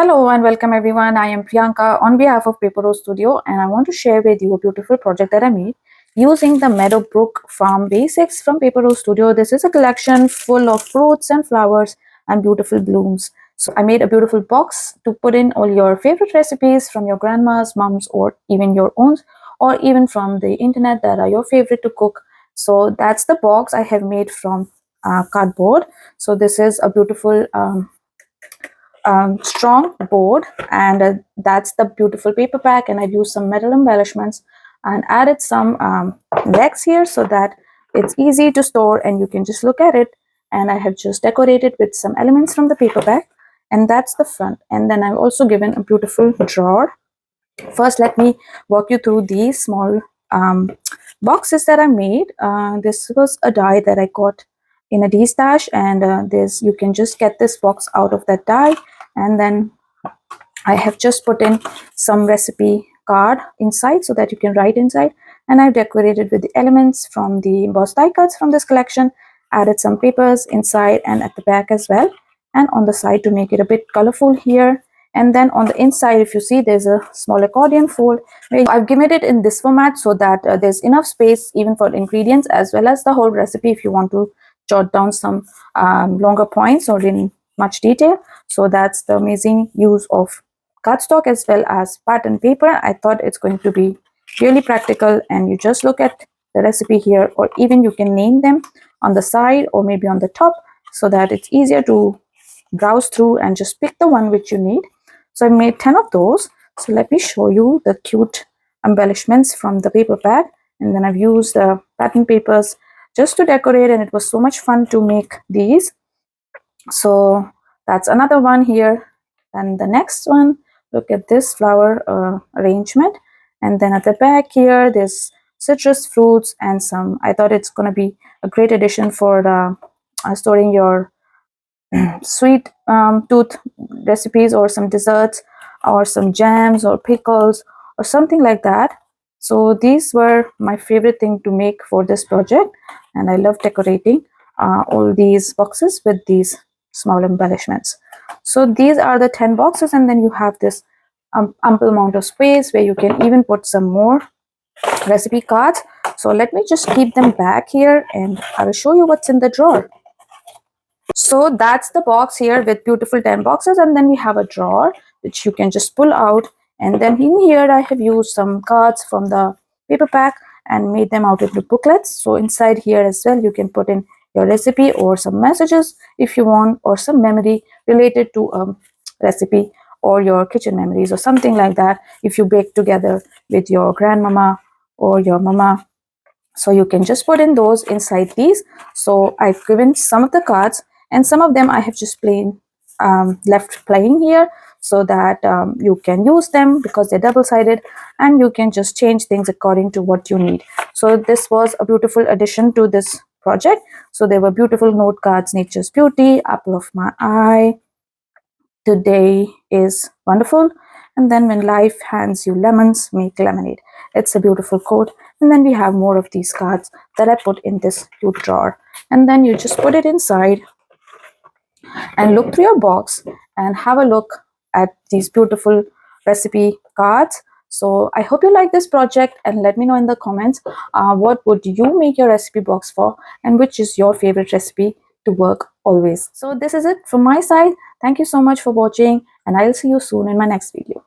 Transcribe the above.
Hello and welcome everyone. I am Priyanka on behalf of Paper Rose Studio, and I want to share with you a beautiful project that I made using the Meadowbrook Farm basics from Paper Rose Studio. This is a collection full of fruits and flowers and beautiful blooms. So I made a beautiful box to put in all your favorite recipes from your grandma's, mom's, or even your own, or even from the internet that are your favorite to cook. So that's the box I have made from cardboard. So this is a beautiful strong board, and that's the beautiful paper pack. And I've used some metal embellishments and added some legs here so that it's easy to store and you can just look at it. And I have just decorated with some elements from the paper pack, and that's the front. And then I've also given a beautiful drawer. First, let me walk you through these small boxes that I made. This was a die that I got in a D stash, and this you can just get this box out of that die. And then I have just put in some recipe card inside so that you can write inside, and I've decorated with the elements from the embossed die cuts from this collection, added some papers inside and at the back as well, and on the side to make it a bit colorful here. And then on the inside, if you see, there's a small accordion fold where I've given it in this format so that there's enough space even for ingredients as well as the whole recipe if you want to jot down some longer points or in much detail. So that's the amazing use of cardstock as well as pattern paper. I thought it's going to be really practical, and you just look at the recipe here, or even you can name them on the side or maybe on the top so that it's easier to browse through and just pick the one which you need. So I made 10 of those. So let me show you the cute embellishments from the paper pack. And then I've used the pattern papers just to decorate, and it was so much fun to make these. So that's another one here. And the next one, look at this flower arrangement. And then at the back here, there's citrus fruits and some. I thought it's going to be a great addition for storing your sweet tooth recipes or some desserts or some jams or pickles or something like that. So these were my favorite thing to make for this project, and I love decorating all these boxes with these small embellishments. So these are the 10 boxes, and then you have this ample amount of space where you can even put some more recipe cards. So let me just keep them back here and I will show you what's in the drawer. So that's the box here with beautiful 10 boxes, and then we have a drawer which you can just pull out. And then in here I have used some cards from the paper pack and made them out into booklets. So inside here as well you can put in your recipe or some messages if you want, or some memory related to a recipe or your kitchen memories or something like that if you bake together with your grandmama or your mama. So you can just put in those inside these. So I've given some of the cards, and some of them I have just left plain here so that you can use them because they're double-sided, and you can just change things according to what you need. So this was a beautiful addition to this project. So there were beautiful note cards: nature's beauty, apple of my eye, today is wonderful, and then when life hands you lemons, make lemonade. It's a beautiful quote. And then we have more of these cards that I put in this cute drawer, and then you just put it inside and look through your box and have a look at these beautiful recipe cards. So I hope you like this project, and let me know in the comments what would you make your recipe box for, and which is your favorite recipe to work always. So this is it from my side. Thank you so much for watching, and I'll see you soon in my next video.